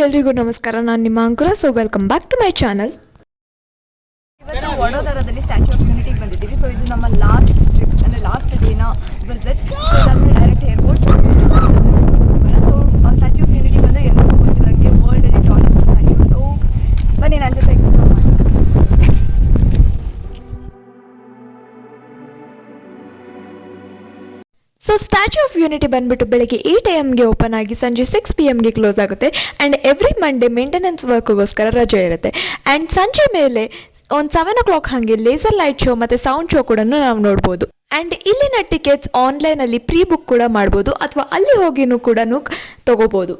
ಎಲ್ರಿಗೂ ನಮಸ್ಕಾರ. ನಾನು ನಿಮ್ಮ Ankura. So welcome back to my channel. ಇವತ್ತು ವಡೋದರದಲ್ಲಿ ಸ್ಟ್ಯಾಚ್ಯೂ ಆಫ್ ಯೂನಿಟಿಗೆ ಬಂದಿದ್ದೀವಿ. ಸೊ ಇದು ನಮ್ಮ ಲಾಸ್ಟ್ ಟ್ರಿಪ್, ಅಂದರೆ ಲಾಸ್ಟ್ ಡೇನ ಬರ್ತದೆ. ಸೊ ಅದಾದ್ಮೇಲೆ direct airport. So Statue of Unity ಬಂದು ಎಲ್ಲರಿಗೂ ಗೊತ್ತಿರೋಕ್ಕೆ ವರ್ಲ್ಡಲ್ಲಿ ಟಾಲೆಸ್ಟ್ ಸ್ಟ್ಯಾಚ್ಯೂ. ಸೊ ಬನ್ನಿ ನನ್ನ ಜೊತೆ ಎಕ್ಸ್ಪ್ಲೋರ್ ಮಾಡಿ. ಸೊ ಸ್ಟ್ಯಾಚ್ಯೂ ಆಫ್ ಯೂನಿಟಿ ಬಂದ್ಬಿಟ್ಟು ಬೆಳಗ್ಗೆ 8 AM ಓಪನ್ ಆಗಿ ಸಂಜೆ 6 PM ಕ್ಲೋಸ್ ಆಗುತ್ತೆ. ಆ್ಯಂಡ್ ಎವ್ರಿ ಮಂಡೇ ಮೇಂಟೆನೆನ್ಸ್ ವರ್ಕ್ಗೋಸ್ಕರ ರಜೆ ಇರುತ್ತೆ. ಆ್ಯಂಡ್ ಸಂಜೆ ಮೇಲೆ ಒಂದು 7 o'clock ಹಾಗೆ ಲೇಸರ್ ಲೈಟ್ ಶೋ ಮತ್ತು ಸೌಂಡ್ ಶೋ ಕೂಡ ನಾವು ನೋಡ್ಬೋದು. ಆ್ಯಂಡ್ ಇಲ್ಲಿನ ಟಿಕೆಟ್ಸ್ ಆನ್ಲೈನಲ್ಲಿ ಪ್ರೀ ಬುಕ್ ಕೂಡ ಮಾಡ್ಬೋದು, ಅಥವಾ ಅಲ್ಲಿ ಹೋಗಿನೂ ಕೂಡ ತಗೋಬೋದು.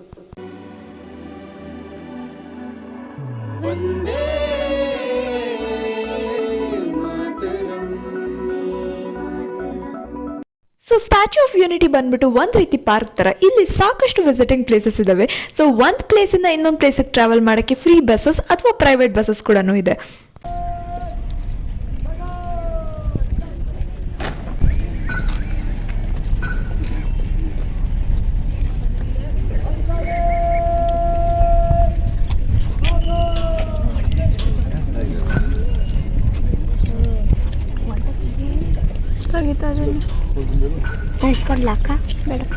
ಸೊ ಸ್ಟ್ಯಾಚ್ಯೂ ಆಫ್ ಯೂನಿಟಿ ಬಂದ್ಬಿಟ್ಟು ಒಂದು ರೀತಿ ಪಾರ್ಕ್ ಥರ. ಇಲ್ಲಿ ಸಾಕಷ್ಟು ವಿಸಿಟಿಂಗ್ ಪ್ಲೇಸಸ್ ಇದ್ದಾವೆ. ಸೊ ಒಂದು ಪ್ಲೇಸಿಂದ ಇನ್ನೊಂದು ಪ್ಲೇಸಿಗೆ ಟ್ರಾವೆಲ್ ಮಾಡೋಕ್ಕೆ ಫ್ರೀ ಬಸ್ಸಸ್ ಅಥವಾ ಪ್ರೈವೇಟ್ ಬಸ್ಸಸ್ ಕೂಡ ಇದೆ. ಕೊಡ್ಲಾಕ ಬೇಡಪ್ಪ.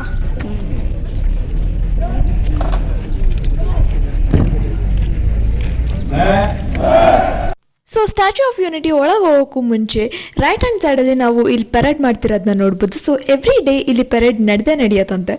ಸೊ ಸ್ಟ್ಯಾಚ್ಯೂ ಆಫ್ ಯೂನಿಟಿ ಒಳಗೆ ಹೋಗೋಕ್ಕೂ ಮುಂಚೆ ರೈಟ್ ಹ್ಯಾಂಡ್ ಸೈಡಲ್ಲಿ ನಾವು ಇಲ್ಲಿ ಪೆರೇಡ್ ಮಾಡ್ತಿರೋದನ್ನ ನೋಡ್ಬೋದು. ಸೊ ಎವ್ರಿ ಡೇ ಇಲ್ಲಿ ಪೆರೇಡ್ ನಡೆಯತ್ತಂತೆ.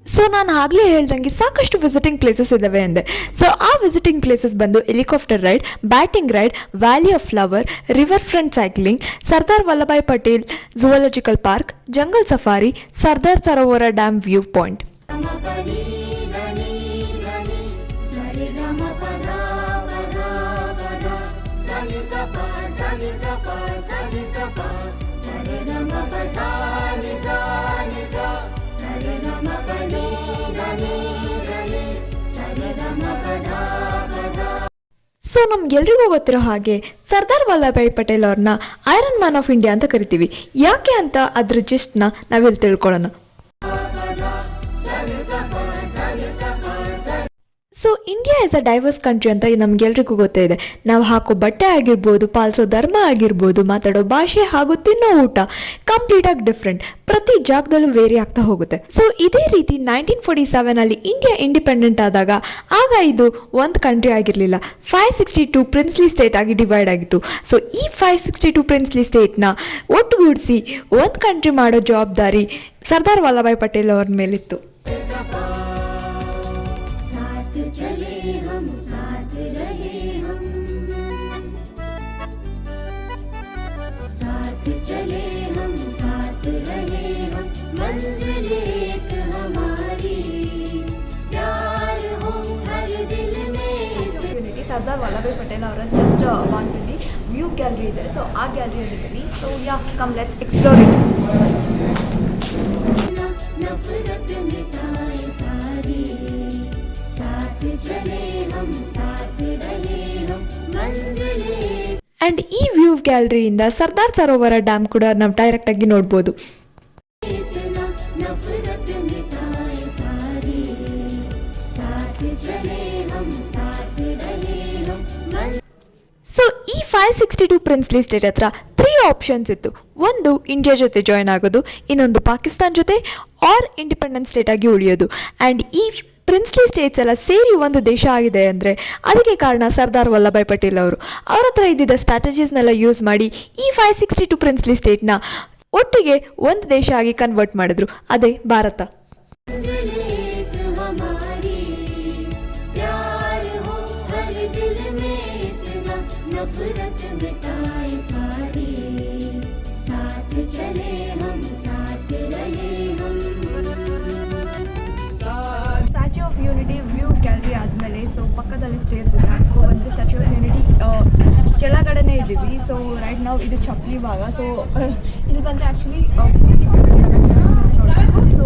ಸೊ ನಾನು ಆಗಲೇ ಹೇಳ್ದಂಗೆ ಸಾಕಷ್ಟು ವಿಸಿಟಿಂಗ್ ಪ್ಲೇಸಸ್ ಇದ್ದಾವೆ ಅಂದೆ. ಸೊ ಆ ವಿಸಿಟಿಂಗ್ ಪ್ಲೇಸಸ್ ಬಂದು helicopter ride, boating ride, valley of flower, river front cycling, Sardar Vallabhbhai Patel zoological park, jungle safari, Sardar Sarovar dam view point. So ನಮ್ಗೆಲ್ರಿಗೂ ಗೊತ್ತಿರೋ ಹಾಗೆ ಸರ್ದಾರ್ ವಲ್ಲಭಾಯ್ ಪಟೇಲ್ ಅವ್ರನ್ನ ಐರನ್ ಮ್ಯಾನ್ ಆಫ್ ಇಂಡಿಯಾ ಅಂತ ಕರಿತೀವಿ. ಯಾಕೆ ಅಂತ ಅದ್ರ ಜಿಸ್ಟ್ನ ನಾವಿಲ್ಲಿ ತಿಳ್ಕೊಳ್ಳೋಣ. So India is a diverse country ಅಂತ ನಮಗೆಲ್ರಿಗೂ ಗೊತ್ತೇ ಇದೆ. ನಾವು ಹಾಕೋ ಬಟ್ಟೆ ಆಗಿರ್ಬೋದು, ಪಾಲಿಸೋ ಧರ್ಮ ಆಗಿರ್ಬೋದು, ಮಾತಾಡೋ ಭಾಷೆ ಹಾಗೂ ತಿನ್ನೋ ಊಟ ಕಂಪ್ಲೀಟಾಗಿ ಡಿಫ್ರೆಂಟ್. ಪ್ರತಿ ಜಾಗದಲ್ಲೂ ವೇರಿ ಆಗ್ತಾ ಹೋಗುತ್ತೆ. ಸೊ ಇದೇ ರೀತಿ 1947 ಇಂಡಿಯಾ ಇಂಡಿಪೆಂಡೆಂಟ್ ಆದಾಗ ಆಗ ಇದು ಒಂದು ಕಂಟ್ರಿ ಆಗಿರಲಿಲ್ಲ. 562 ಪ್ರಿನ್ಸ್ಲಿ ಸ್ಟೇಟ್ ಆಗಿ ಡಿವೈಡ್ ಆಗಿತ್ತು. ಸೊ ಈ 562 ಪ್ರಿನ್ಸ್ಲಿ ಸ್ಟೇಟ್ನ ಒಟ್ಟುಗೂಡಿಸಿ ಒಂದು ಕಂಟ್ರಿ ಮಾಡೋ ಜವಾಬ್ದಾರಿ ಸರ್ದಾರ್ ವಲ್ಲಭಾಯ್ ಪಟೇಲ್ ಅವ್ರ ಮೇಲಿತ್ತು. ಸರ್ದಾರ್ ವಲ್ಲಭಾಯ್ ಪಟೇಲ್ ಅವರ ಜಸ್ಟ್ ಬಾಂಡಲ್ಲಿ ವ್ಯೂ ಗ್ಯಾಲರಿ ಇದೆ. ಸೊ ಆ ಗ್ಯಾಲರಿಯಲ್ಲಿದ್ದೀವಿ. So yeah come let's explore it. And ಈ ವ್ಯೂ ಗ್ಯಾಲರಿಯಿಂದ ಸರ್ದಾರ್ ಸರೋವರ ಡ್ಯಾಮ್ ಕೂಡ ನಾವು ಡೈರೆಕ್ಟಾಗಿ ನೋಡ್ಬೋದು. ಸೊ ಈ 562 ಪ್ರಿನ್ಸ್ಲಿ ಸ್ಟೇಟ್ ಹತ್ರ 3 ಆಪ್ಷನ್ಸ್ ಇತ್ತು. ಒಂದು ಇಂಡಿಯಾ ಜೊತೆ ಜಾಯ್ನ್ ಆಗೋದು, ಇನ್ನೊಂದು ಪಾಕಿಸ್ತಾನ್ ಜೊತೆ, ಆರ್ ಇಂಡಿಪೆಂಡೆಂಟ್ ಸ್ಟೇಟ್ ಆಗಿ ಉಳಿಯೋದು. ಆ್ಯಂಡ್ ಈ ಪ್ರಿನ್ಸ್ಲಿ ಸ್ಟೇಟ್ಸ್ ಎಲ್ಲ ಸೇರಿ ಒಂದು ದೇಶ ಆಗಿದೆ ಅಂದರೆ ಅದಕ್ಕೆ ಕಾರಣ ಸರ್ದಾರ್ ವಲ್ಲಭಾಯ್ ಪಟೇಲ್ ಅವರು. ಅವ್ರ ಹತ್ರ ಇದ್ದಿದ್ದ ಸ್ಟ್ರಾಟಜೀಸ್ನೆಲ್ಲ ಯೂಸ್ ಮಾಡಿ ಈ 562 ಪ್ರಿನ್ಸ್ಲಿ ಸ್ಟೇಟ್ನ ಒಟ್ಟಿಗೆ ಒಂದು ದೇಶ ಆಗಿ ಕನ್ವರ್ಟ್ ಮಾಡಿದ್ರು. ಅದೇ Bharat. Statue of unity view gallery ಆದಮೇಲೆ ಸೊ ಪಕ್ಕದಲ್ಲಿ ಸ್ಟೇರ್ಸ್ ಇದೆ, ಹತ್ಕೊ ಬಂದರೆ ಸ್ಟ್ಯಾಚ್ಯೂ ಆಫ್ ಯೂನಿಟಿ ಕೆಳಗಡೆನೇ ಇದ್ದೀವಿ. ಸೊ ರೈಟ್ ನಾವು ಇದು ಚಪ್ಪಲಿ ಭಾಗ. ಸೊ ಇಲ್ಲಿ ಬಂದರೆ ಆ್ಯಕ್ಚುಲಿ ನೋಡಬೇಕು. ಸೊ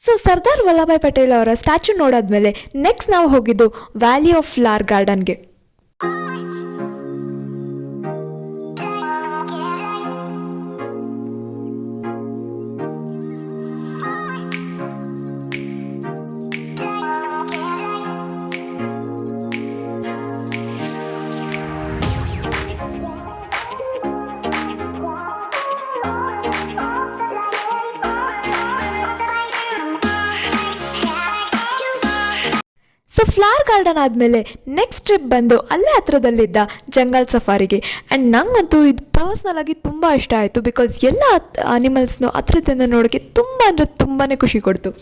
ಸೊ ಸರ್ದಾರ್ ವಲ್ಲಭಾಯ್ ಪಟೇಲ್ ಅವರ ಸ್ಟ್ಯಾಚ್ಯೂ ನೋಡಾದ್ಮೇಲೆ ನೆಕ್ಸ್ಟ್ ನಾವು ಹೋಗಿದ್ದು ವ್ಯಾಲಿ ಆಫ್ ಫ್ಲವರ್ ಗಾರ್ಡನ್ಗೆ. ಸೊ ಫ್ಲವರ್ ಗಾರ್ಡನ್ ಆದಮೇಲೆ ನೆಕ್ಸ್ಟ್ ಟ್ರಿಪ್ ಬಂದು ಅಲ್ಲೇ ಹತ್ರದಲ್ಲಿದ್ದ ಜಂಗಲ್ ಸಫಾರಿಗೆ. ಆ್ಯಂಡ್ ನಂಗಂತೂ ಇದು ಪರ್ಸ್ನಲ್ ಆಗಿ ತುಂಬ ಇಷ್ಟ ಆಯಿತು, ಬಿಕಾಸ್ ಎಲ್ಲ ಅನಿಮಲ್ಸ್ನು ಹತ್ರದಿಂದ ನೋಡೋಕ್ಕೆ ತುಂಬ ಅಂದರೆ ತುಂಬಾ ಖುಷಿ ಕೊಡ್ತು.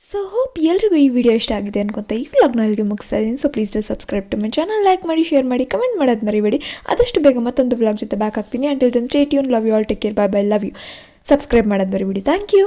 ಸೊ ಹೋಪ್ ಎಲ್ರಿಗೂ ಈ ವಿಡಿಯೋ ಇಷ್ಟ ಆಗಿದೆ ಅನ್ಕೊತಾ ಈ ವ್ಲಾಗ್ನ ಅಲ್ಲಿಗೆ ಮುಗಿಸ್ತಾ ಇದ್ದೀನಿ. So please do subscribe to my channel, like ಮಾಡಿ, ಶೇರ್ ಮಾಡಿ, ಕಮೆಂಟ್ ಮಾಡೋದು ಮರಿಬೇಡಿ. ಆದಷ್ಟು ಬೇಗ ಮತ್ತೊಂದು ವ್ಲಾಗ್ ಜೊತೆ ಬ್ಯಾಕ್ ಆಗ್ತೀನಿ. Until then stay tune, love you all, take care, bye bye, love you. Subscribe ಮಾಡೋದು ಮರಿಬೇಡಿ. Thank you.